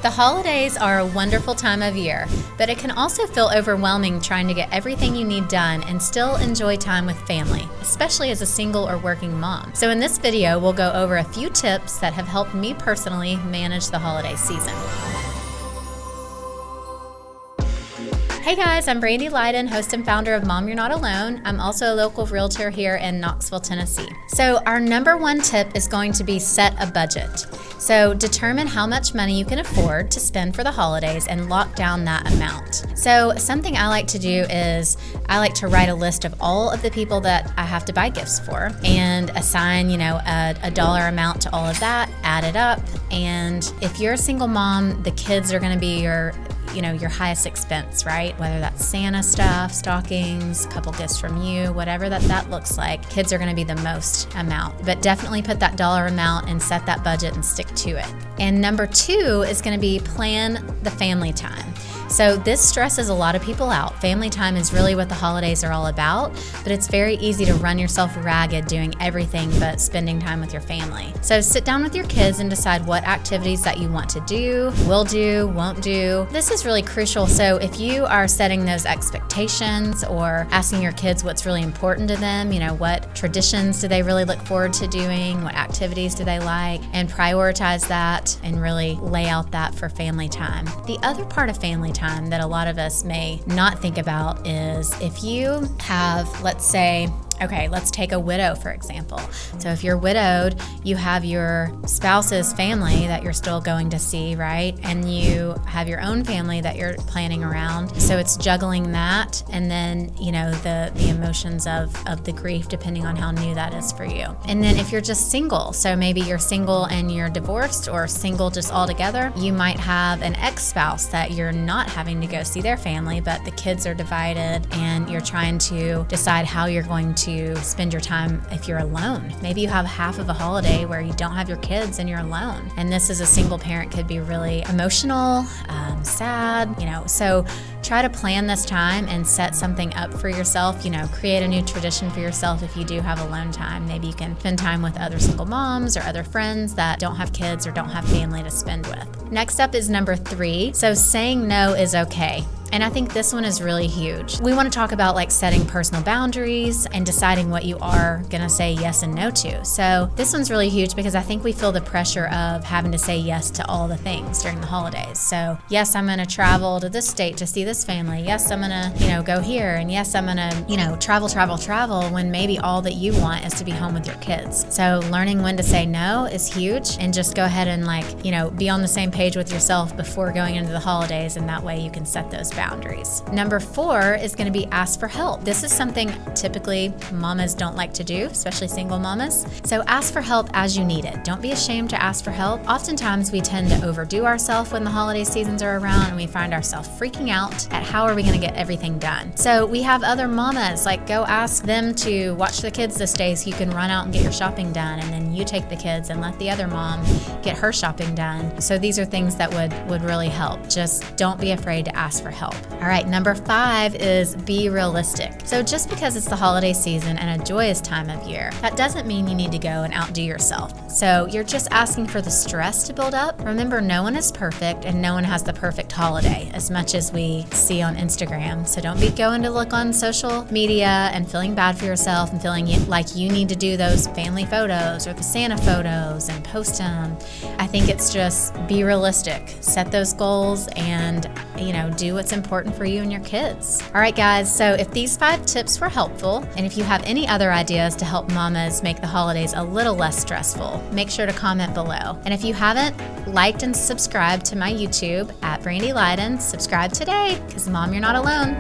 The holidays are a wonderful time of year, but it can also feel overwhelming trying to get everything you need done and still enjoy time with family, especially as a single or working mom. So in this video, we'll go over a few tips that have helped me personally manage the holiday season. Hey guys, I'm Brandy Lydon, host and founder of Mom You're Not Alone. I'm also a local realtor here in Knoxville, Tennessee. So our number one tip is going to be set a budget. So determine how much money you can afford to spend for the holidays and lock down that amount. So something I like to do is I like to write a list of all of the people that I have to buy gifts for and assign, a dollar amount to all of that, add it up. And if you're a single mom, the kids are going to be your highest expense, right? Whether that's Santa stuff, stockings, a couple gifts from you, whatever that looks like, kids are going to be the most amount. But definitely put that dollar amount and set that budget and stick to it. And number two is going to be plan the family time. So this stresses a lot of people out. Family time is really what the holidays are all about, but it's very easy to run yourself ragged doing everything but spending time with your family. So sit down with your kids and decide what activities that you want to do, will do, won't do. This is really crucial. So if you are setting those expectations or asking your kids what's really important to them, what traditions do they really look forward to doing, what activities do they like, and prioritize that and really lay out that for family time. The other part of family time that a lot of us may not think about is if you have, let's take a widow, for example. So if you're widowed, you have your spouse's family that you're still going to see, right? And you have your own family that you're planning around. So it's juggling that and then, the emotions of the grief, depending on how new that is for you. And then if you're just single, so maybe you're single and you're divorced or single just altogether, you might have an ex-spouse that you're not having to go see their family, but the kids are divided and you're trying to decide how you're going to spend your time if you're alone. Maybe you have half of a holiday where you don't have your kids and you're alone. And this as a single parent could be really emotional, sad, so try to plan this time and set something up for yourself, create a new tradition for yourself if you do have alone time. Maybe you can spend time with other single moms or other friends that don't have kids or don't have family to spend with. Next up is number 3. So saying no is okay. And I think this one is really huge. We want to talk about setting personal boundaries and deciding what you are going to say yes and no to. So this one's really huge because I think we feel the pressure of having to say yes to all the things during the holidays. So yes, I'm going to travel to this state to see this family. Yes, I'm going to, go here. And yes, I'm going to, travel when maybe all that you want is to be home with your kids. So learning when to say no is huge and just go ahead and be on the same page with yourself before going into the holidays. And that way you can set those boundaries. Number 4 is going to be ask for help. This is something typically mamas don't like to do, especially single mamas. So ask for help as you need it. Don't be ashamed to ask for help. Oftentimes we tend to overdo ourselves when the holiday seasons are around and we find ourselves freaking out at how are we going to get everything done. So we have other mamas, go ask them to watch the kids this day so you can run out and get your shopping done, and then you take the kids and let the other mom get her shopping done. So these are things that would really help. Just don't be afraid to ask for help. All right, number 5 is be realistic. So just because it's the holiday season and a joyous time of year, that doesn't mean you need to go and outdo yourself. So you're just asking for the stress to build up. Remember, no one is perfect and no one has the perfect holiday as much as we see on Instagram. So don't be going to look on social media and feeling bad for yourself and feeling like you need to do those family photos or the Santa photos and post them. I think it's just be realistic, set those goals and, do what's important for you and your kids. All right, guys, so if these 5 tips were helpful, and if you have any other ideas to help mamas make the holidays a little less stressful, make sure to comment below. And if you haven't liked and subscribed to my YouTube at Brandy Lydon, subscribe today because Mom, You're Not Alone.